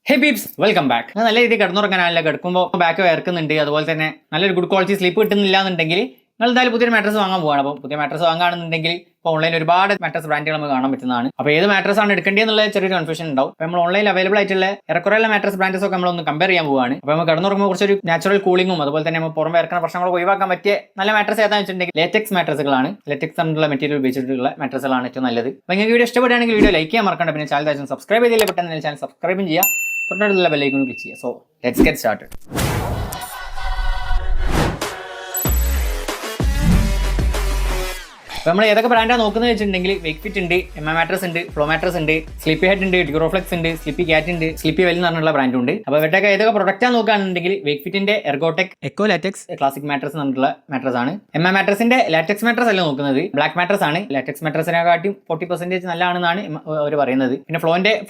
ഹേ ബീബ്സ് welcome back. നല്ല രീതിയിൽ കിടന്നുറങ്ങാനല്ല, കിടക്കുമ്പോൾ ബാക്ക് വേർക്കുന്നുണ്ട്, അതുപോലെ തന്നെ നല്ലൊരു ഗുഡ് ക്വാളിറ്റി സ്ലീപ്പ് കിട്ടുന്നില്ല എന്നുണ്ടെങ്കിൽ നിങ്ങൾ എന്തായാലും പുതിയൊരു മാട്രസ് വാങ്ങാൻ പോവാണ്. അപ്പോൾ പുതിയ മാട്രസ് വാങ്ങുകയാണെന്നുണ്ടെങ്കിൽ ഇപ്പോൾ ഓൺലൈൻ ഒരുപാട് മാട്രസ് ബ്രാൻഡുകൾ നമുക്ക് കാണാൻ പറ്റുന്നതാണ്. അപ്പോൾ ഏത് മാട്രസ് ആണ് എടുക്കേണ്ടതെന്നുള്ള ചെറിയൊരു കൺഫ്യൂഷൻ ഉണ്ടാവും. അപ്പോൾ നമ്മൾ ഓൺലൈനിൽ അവൈലബിൾ ആയിട്ടുള്ള ഏറെക്കുറെയുള്ള മാട്രസ് ബ്രാൻഡസ് ഒക്കെ നമ്മളൊന്ന് കമ്പയർ ചെയ്യാൻ പോവാണ്. അപ്പോൾ നമ്മൾ കിടന്നുറങ്ങുമ്പോൾ കുറച്ചൊരു നാച്ചുറൽ കൂളിങ്ങും അതുപോലെ തന്നെ നമ്മൾ പുറം വേർക്കുന്ന പ്രശ്നങ്ങളൊക്കെ ഒഴിവാക്കാൻ പറ്റിയ നല്ല മാട്രസ് ഏതാണെന്ന് വെച്ചിട്ടുണ്ടെങ്കിൽ ലേറ്റക്സ് മാട്രസുകളാണ്. ലേറ്റക്സ് എന്നുള്ള മെറ്റീരിയൽ ഉപയോഗിച്ചിട്ടുള്ള മാട്രസുകളാണ് ഏറ്റവും നല്ലത്. അപ്പോൾ നിങ്ങൾക്ക് വീഡിയോ ഇഷ്ടപ്പെടുകയാണെങ്കിൽ വീഡിയോ ലൈക്ക് ചെയ്യാൻ മറക്കണ്ട. പിന്നെ ചാനൽ സബ്സ്ക്രൈബ് ചെയ്തില്ല പെട്ടെന്ന് ചാനൽ സബ്സ്ക്രൈബും ചെയ്യുക, തൊട്ടടുത്തുള്ള ബെല്ലൈക്കൺ ക്ലിക്ക് ചെയ്യുക. So let's get started. അപ്പോൾ നമ്മൾ ഏതൊക്കെ ബ്രാൻഡാണ് നോക്കുന്നത് വെച്ചിട്ടുണ്ടെങ്കിൽ വെക്ക്ഫിറ്റ് ഉണ്ട്, എം മാട്രസ് ഉണ്ട്, ഫ്ലോ മാട്രസ് ഉണ്ട്, സ്ലീപ്പി ഹെഡ് ഉണ്ട്, ഡ്യൂറോഫ്ലെക്സ് ഉണ്ട്, സ്ലീപ്പി ക്യാറ്റ് ഉണ്ട്, സ്ലീപ്പി വെൽ എന്ന് പറഞ്ഞുള്ള ബ്രാൻഡ് ഉണ്ട്. അപ്പോൾ ഇവരുടെയൊക്കെ ഏതൊക്കെ പ്രൊഡക്റ്റാണ് നോക്കുകയാണെന്നുണ്ടെങ്കിൽ വെക്ക്ഫിറ്റിന്റെ എർഗോടെക് എക്കോ ലാറ്റക്സ് ക്ലാസിക് മാട്രസ് എന്നുള്ള മാട്രസ് ആണ്. എം മാട്രസിന്റെ ലാറ്റക്സ് മാട്രസ് അല്ല നോക്കുന്നത്, ബ്ലാക്ക് മാട്രസ് ആണ്. ലാറ്റക്സ് മാട്രസിനെക്കാട്ടും 40% നല്ലതാണെന്നാണ് അവർ പറയുന്നത്. പിന്നെ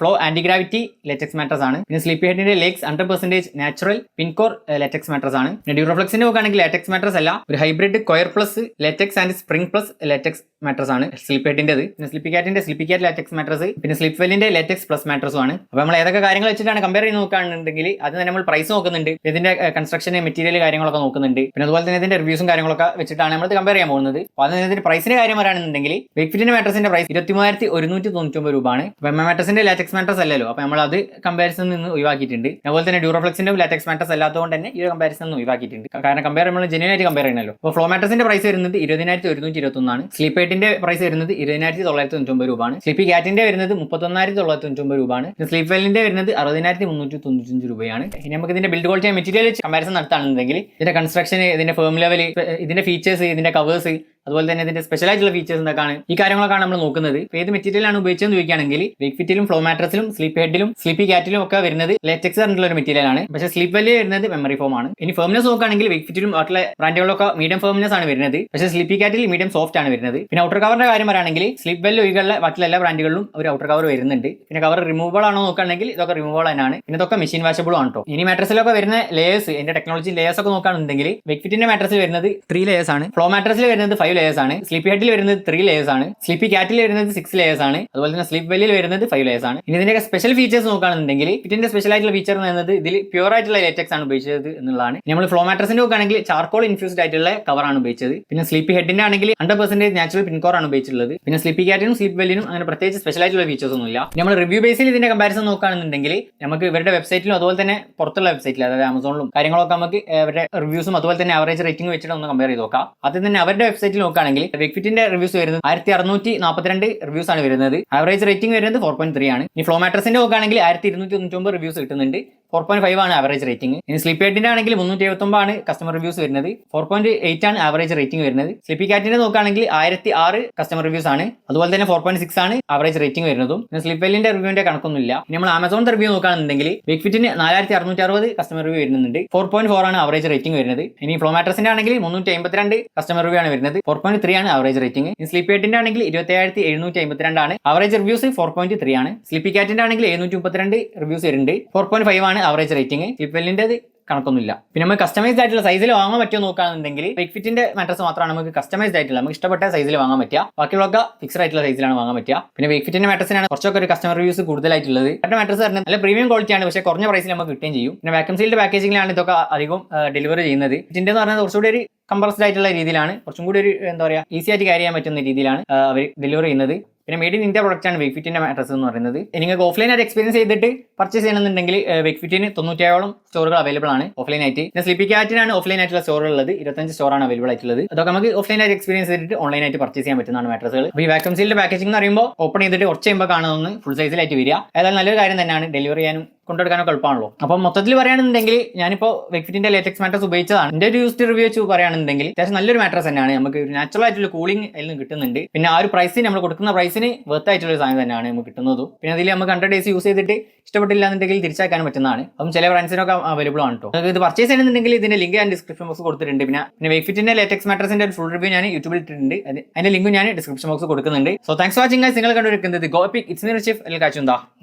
flow anti gravity latex mattress ആണ്. പിന്നെ സ്ലീപ്പി ഹെഡിന്റെ ലേക്സ് 100% നാച്ചുറൽ പിൻകോർ ലാറ്റക്സ് മാട്രസ് ആണ്. പിന്നെ ഡ്യൂറോഫ്ലെക്സിന്റെ നോക്കുകയാണെങ്കിൽ ലാറ്റക്സ് മാട്രസ് അല്ല, ഒരു hybrid coir plus latex and spring plus latex mattress ആണ് സ്ലീപ്പ് ഹെഡിന്റേത്. പിന്നെ സ്ലീപ്പി ക്യാറ്റിന്റെ സ്ലീപ്പി ക്യാറ്റ് ലാറ്റക്സ് മാട്രസ്, പിന്നെ സ്ലീപ്പ് വെല്ലിന്റെ ലാറ്റക്സ് പ്ലസ് മാട്രസും ആണ്. അപ്പോൾ നമ്മൾ ഏതൊക്കെ കാര്യങ്ങൾ വെച്ചിട്ടാണ് കമ്പയർ ചെയ്ത് നോക്കുകയാണെന്നുണ്ടെങ്കിൽ അത് തന്നെ നമ്മൾ പ്രൈസ് നോക്കുന്നുണ്ട്, ഇതിന്റെ കൺസ്ട്രക്ഷൻ മെറ്റീരിയൽ കാര്യങ്ങളൊക്കെ നോക്കുന്നുണ്ട്, പിന്നെ അതുപോലെ തന്നെ ഇതിന്റെ റിവ്യൂസും കാര്യങ്ങളൊക്കെ വെച്ചിട്ടാണ് നമ്മൾ കമ്പയർ ചെയ്യാൻ പോകുന്നത്. അപ്പോൾ അതിന് ഇതിന്റെ പ്രൈസിന്റെ കാര്യം പറയുകയാണെന്നുണ്ടെങ്കിൽ വെക്ക്ഫിറ്റിന്റെ മാട്രസിന്റെ പ്രൈസ് 23,199 രൂപയാണ്. അപ്പോൾ എം മാട്രസിന്റെ ലാറ്റക്സ് മാട്രസ് അല്ലല്ലോ, അപ്പോൾ നമ്മൾ അത് കമ്പാരിസണിൽ നിന്ന് ഒഴിവാക്കിയിട്ടുണ്ട്. അതുപോലെ തന്നെ ഡ്യൂറോഫ്ലെക്സിന്റെ ലാറ്റക്സ് മാട്രസ് അല്ലാത്തതുകൊണ്ട് തന്നെ ഈ ഒരു കമ്പാരിസൺ നിന്ന് ഒഴിവാക്കിയിട്ടുണ്ട്. കാരണം കമ്പയർ നമ്മൾ ജെന്യൂൻ ആയിട്ട് കമ്പയർ ചെയ്യണല്ലോ. അപ്പോൾ ഫ്ലോ മാട്രസിന്റെ പ്രൈസ് വരുന്നത് 20,121 ആണ്. സ്ലീപ്പ് ഹെഡിന്റെ പ്രൈസ് വരുന്നത് 20,999 രൂപയാണ്. സ്ലീപ്പി ക്യാറ്റിന്റെ വരുന്നത് 31,999 രൂപയാണ്. സ്ലീപ്പ് വെല്ലിന്റെ വരുന്നത് 60,395 രൂപയാണ്. ഇനി നമുക്ക് ഇതിന്റെ ബിൽഡ് ക്വാളിറ്റി മെറ്റീരിയൽ കമ്പാരിസൺ നടത്തുകയാണെന്നുണ്ടെങ്കിൽ ഇതിന്റെ കൺസ്ട്രക്ഷൻ, ഇതിന്റെ ഫേം ലെവൽ, ഇതിന്റെ ഫീച്ചേഴ്സ്, ഇതിന്റെ കവേഴ്സ്, അതുപോലെ തന്നെ ഇതിന്റെ സ്പെഷ്യൽ ആയിട്ടുള്ള ഫീച്ചേഴ്സ് എന്തൊക്കെയാണ്, ഈ കാര്യങ്ങളൊക്കെയാണ് നമ്മൾ നോക്കുന്നത്. ഏത് മെറ്റീരിയലാണ് ഉപയോഗിച്ചതെന്ന് ചോദിക്കുകയാണെങ്കിൽ വെക്ക്ഫിറ്റിലും ഫ്ലോ മാട്രസിലും സ്ലീപ്പ് ഹെഡിലും സ്ലീപ്പി ക്യാറ്റിലും ഒക്കെ വരുന്നത് ലേറ്റക്സ് പറഞ്ഞിട്ടുള്ള ഒരു മെറ്റീരിയൽ ആണ്. പക്ഷേ സ്ലീപ്പ് വെല്ലിൽ വരുന്നത് മെമ്മറി ഫോം ആണ്. ഇനി ഫേംനെസ് നോക്കുകയാണെങ്കിൽ വെക്ക്ഫിറ്റിലും മറ്റുള്ള ബ്രാൻഡുകളൊക്കെ മീഡിയം ഫേംനെസ് ആണ് വരുന്നത്, പക്ഷേ സ്ലീപ്പി ക്യാറ്റിൽ മീഡിയം സോഫ്റ്റ് ആണ് വരുന്നത്. പിന്നെ ഔട്ടർ കവറിന്റെ കാര്യം പറയുകയാണെങ്കിൽ സ്ലീപ്പ് വെല്ലിൽ ഒഴികെയുള്ള മറ്റുള്ള എല്ലാ ബ്രാൻഡുകളിലും ഒരു ഔട്ടർ കവർ വരുന്നുണ്ട്. പിന്നെ കവർ റിമൂവബിൾ ആണോ നോക്കുകയാണെങ്കിൽ ഇതൊക്കെ റിമൂവബിൾ തന്നെയാണ്. പിന്നെ ഇതൊക്കെ മെഷീൻ വാഷബിളും ആണ് കേട്ടോ. ഇനി മാട്രസിലൊക്കെ വരുന്ന ലേയേഴ്സ്, ഇതിന്റെ ടെക്നോളജി ലേയേഴ്സ് ഒക്കെ നോക്കുകയാണെന്നുണ്ടെങ്കിൽ വെക്ക്ഫിറ്റിന്റെ മാട്രസിൽ വരുന്നത് 3 ലേയേഴ്സ് ആണ്, ഫ്ലോ മാട്രസിൽ വരുന്നത് 5 ലേയേഴ്സ് ആണ്, സ്ലീപ്പി ഹെഡിൽ വരുന്നത് 3 ലേയേഴ്സ് ആണ്, സ്ലീപ്പി ക്യാറ്റിൽ വരുന്നത് 6 ലേയേഴ്സ് ആണ്, അതുപോലെ തന്നെ സ്ലീപ്പ് വെല്ലിൽ വരുന്നത് 5 ലേയേഴ്സ് ആണ്. ഇനി ഇതിന്റെ സ്പെഷ്യൽ ഫീച്ചേഴ്സ് നോക്കുകയാണെന്നുണ്ടെങ്കിൽ ഇതിന്റെ സ്പെഷ്യൽ ആയിട്ടുള്ള ഫീച്ചർ എന്നത് ഇതിൽ പ്യൂർ ആയിട്ടുള്ള ലേറ്റക്സ് ആണ് ഉപയോഗിച്ചത് എന്നുള്ളതാണ്. നമ്മൾ ഫ്ലോ മാട്രസിന്റെ നോക്കുകയാണെങ്കിൽ ചാർക്കോൾ ഇൻഫ്യൂസ്ഡ് ആയിട്ടുള്ള കവറാണ് ഉപയോഗിച്ചത്. പിന്നെ സ്ലീപ്പി ഹെഡിന്റെ ആണെങ്കിൽ 100% നാച്ചുറൽ പിൻകോർ ആണ് ഉപയോഗിച്ചിട്ടുള്ളത്. പിന്നെ സ്ലീപ്പി ക്യാറ്റിനും സ്ലീപ്പ് വെല്ലിനും അങ്ങനെ പ്രത്യേകിച്ച് സ്പെഷ്യൽ ആയിട്ടുള്ള ഫീച്ചേഴ്സ് ഒന്നുമില്ല. നമ്മൾ റിവ്യൂ ബേസിൽ ഇതിന്റെ കമ്പാരിസൺ നോക്കുകയാണെന്നുണ്ടെങ്കിൽ നമുക്ക് ഇവരുടെ വെബ്സൈറ്റിലും അതുപോലെ തന്നെ പുറത്തുള്ള വെബ്സൈറ്റിൽ, അതായത് ആമസോണിലും കാര്യങ്ങളൊക്കെ നമുക്ക് അവരുടെ റിവ്യൂസും അതുപോലെ തന്നെ അവറേജ് റേറ്റിംഗ് വെച്ചിട്ട് ഒന്ന് കമ്പയർ ചെയ്ത് നോക്കാം. ആദ്യം തന്നെ അവരുടെ വെബ്സൈറ്റിൽ നോക്കുകയാണെങ്കിൽ വെക്ക്ഫിറ്റിന്റെ റിവ്യൂസ് വരുന്നത് 1642 റിവ്യൂസ് ആണ് വരുന്നത്. ആവറേജ് റേറ്റിംഗ് വരുന്നത് 4.3 ആണ്. ഇനി ഫ്ലോ മാട്രസിന്റെ നോക്കുകയാണെങ്കിൽ 1299 റിവ്യൂസ് കിട്ടുന്നുണ്ട്, 4.5 ആണ് ആവറേജ് റേറ്റിംഗ്. ഇനി സ്ലീപ്പി ഹെഡിന്റെ ആണെങ്കിൽ 379 ആണ് കസ്റ്റമർ റിവ്യൂസ് വരുന്നത്, 4.8 ആണ് ആവറേജ് റേറ്റിംഗ് വരുന്നത്. സ്ലീപ്പി ക്യാറ്റിന്റെ നോക്കുകയാണെങ്കിൽ 1006 കസ്റ്റമർ റിവ്യൂസ് ആണ്, അതുപോലെ തന്നെ 4.6 ആണ് ആവറേജ് റേറ്റിംഗ് വരുന്നതും. പിന്നെ സ്ലീപ്പ് വെല്ലിന്റെ റിവ്യൂവിന്റെ കണക്കൊന്നുമില്ല. ഇനി നമ്മൾ ആമസോൺ റിവ്യൂ നോക്കുകയാണെന്നുണ്ടെങ്കിൽ വെക്ക്ഫിറ്റിന് 4660 കസ്റ്റമർ റിവ്യൂ വരുന്നുണ്ട്, 4.4 ആണ് ആവറേജ് റേറ്റിംഗ് വരുന്നത്. ഇനി ഫ്ലോ മാട്രസിന്റെ ആണെങ്കിൽ 352 കസ്റ്റമർ റിവ്യൂ ആണ് വരുന്നത്, 4.3 ആണ് ആവറേജ് റേറ്റിംഗ്. സ്ലീപ്പി ഹെഡിന്റെ ആണെങ്കിൽ 27,752 ആണ്, ആവറേജ് റിവ്യൂസ് 4.3 ആണ്. സ്ലീപ്പി ക്യാറ്റിന്റെ ആണെങ്കിൽ 732 റിവ്യൂസ് വരുന്നുണ്ട്, 4.5 ആണ് ആവറേജ് റേറ്റിംഗ്. സ്ലീപ്പ് വെല്ലിന്റെ കണക്കൊന്നുമില്ല. പിന്നെ നമുക്ക് കസ്റ്റമൈസ്ഡ് ആയിട്ടുള്ള സൈസിൽ വാങ്ങാൻ പറ്റുമോ നോക്കുകയാണെന്നുണ്ടെങ്കിൽ വെക്ക്ഫിറ്റിന്റെ മാട്രസ് മാത്രമാണ് നമുക്ക് കസ്റ്റമൈസ്ഡ് ആയിട്ടുള്ള നമുക്ക് ഇഷ്ടപ്പെട്ട സൈസിൽ വാങ്ങാൻ പറ്റുക, ബാക്കിയുള്ളൊക്കെ ഫിക്സ്ഡ് ആയിട്ടുള്ള സൈസിലാണ് വാങ്ങാൻ പറ്റുക. പിന്നെ വെക്ക്ഫിറ്റിന്റെ മാട്രസിനാണ് കുറച്ചൊക്കെ ഒരു കസ്റ്റമർ റിവ്യൂസ് കൂടുതലായിട്ടുള്ളത്. അവരുടെ മാട്രസ് പറഞ്ഞാൽ നല്ല പ്രീമിയം ക്വാളിറ്റിയാണ്, പക്ഷേ കുറഞ്ഞ പ്രൈസിൽ നമുക്ക് കിട്ടുകയും ചെയ്യും. പിന്നെ വാക്യൂം സീൽഡ് പാക്കേജിംഗിലാണ് ഇതൊക്കെ അധികം ഡെലിവറി ചെയ്യുന്നത്. ഇതിന്റെ എന്ന് പറഞ്ഞാൽ കുറച്ചുകൂടി ഒരു കംപ്രസ്ഡ് ആയിട്ടുള്ള രീതിയിലാണ്, കുറച്ചും കൂടി ഒരു എന്താ പറയുക ഈസി ആയിട്ട് ക്യാരി ചെയ്യാൻ പറ്റുന്ന രീതിയിലാണ് അവർ ഡെലിവറി ചെയ്യുന്നത്. പിന്നെ മെയ്ഡ് ഇൻ ഇന്ത്യ പ്രൊഡക്റ്റ് ആണ് വെക്ക്ഫിറ്റിന്റെ മാട്രസ് എന്ന് പറയുന്നത്. നിങ്ങൾക്ക് ഓഫ്ലൈൻ ആയിട്ട് എക്സ്പീരിയൻസ് ചെയ്തിട്ട് പർച്ചേസ് ചെയ്യണമെന്നുണ്ടെങ്കിൽ വെക്ക്ഫിറ്റിന് 97ഓളം സ്റ്റോറുകൾ അവൈലബിൾ ആണ് ഓഫ്ലൈൻ ആയിട്ട്. പിന്നെ സ്ലീപ്പി ക്യാറ്റിനാണ് ഓഫ്ലൈൻ ആയിട്ടുള്ള സ്റ്റോറുകൾ ഉള്ളത്, 25 സ്റ്റോറാണ് അവൈലബിൾ ആയിട്ടുള്ളത്. അതൊക്കെ നമുക്ക് ഓഫ്ലൈൻ ആയിട്ട് എക്സ്പീരിയൻസ് ചെയ്തിട്ട് ഓൺലൈൻ ആയിട്ട് പർച്ചേസ് ചെയ്യാൻ പറ്റുന്നതാണ് മാട്രസുകൾ. അപ്പോൾ ഈ വാക്യൂം സീൽഡ് പാക്കേജിംഗ് എന്ന് പറയുമ്പോൾ ഓപ്പൺ ചെയ്തിട്ട് കുറച്ച് കഴിയുമ്പോൾ കാണുന്ന ഫുൾ സൈസിലായിട്ട് വരിക, ഏതായാലും നല്ലൊരു കാര്യം തന്നെയാണ്, ഡെലിവറി ചെയ്യാനും കൊണ്ടെടുക്കാനൊക്കെ എളുപ്പമാണല്ലോ. അപ്പോൾ മൊത്തത്തിൽ പറയുകയാണെന്നുണ്ടെങ്കിൽ ഞാനിപ്പോൾ വെക്ക്ഫിറ്റിന്റെ ലേറ്റക്സ് മാട്രസ് ഉപയോഗിച്ചതാണ്. എൻ്റെ ഒരു യൂസ്ഡ് റിവ്യൂ വെച്ച് പറയുകയാണെന്നുണ്ടെങ്കിൽ അത്യാവശ്യം നല്ലൊരു മാട്രസ് തന്നെയാണ്, നമുക്ക് നാച്ചുറൽ ആയിട്ടുള്ള കൂളിംഗ് അതിൽ നിന്ന് കിട്ടുന്നുണ്ട്. പിന്നെ ആ ഒരു പ്രൈസിന് നമ്മൾ കൊടുക്കുന്ന പ്രൈസിന് വർത്ത് ആയിട്ടുള്ള ഒരു സാധനം തന്നെയാണ് നമുക്ക് കിട്ടുന്നതും. പിന്നെ അതിൽ നമുക്ക് 100 ഡേയ്സ് യൂസ് ചെയ്തിട്ട് ഇഷ്ടപ്പെട്ടില്ല എന്നുണ്ടെങ്കിൽ തിരിച്ചയക്കാൻ പറ്റുന്നതാണ്. അപ്പം ചില ബ്രാൻഡ്സിനൊക്കെ അവൈലബിൾ ആണ് കേട്ടോ. ഇത് പർച്ചേസ് ചെയ്യണമെന്നുണ്ടെങ്കിൽ ഇതിന്റെ ലിങ്ക് ഞാൻ ഡിസ്ക്രിപ്ഷൻ ബോക്സ് കൊടുത്തിട്ടുണ്ട്. പിന്നെ വെക്ക്ഫിറ്റിന്റെ ലേറ്റക്സ് മാട്രസിന്റെ ഫുൾ റിവ്യൂ ഞാൻ യൂട്യൂബിൽ ഇട്ടിട്ടുണ്ട്, അതിന്റെ ലിങ്ക് ഞാൻ ഡിസ്ക്രിപ്ഷൻ ബോക്സ് കൊടുക്കുന്നുണ്ട്. So thanks for watching guys. നിങ്ങൾ കണ്ടുവരുന്നത് Go Epic, it's me Risheef.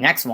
Next one.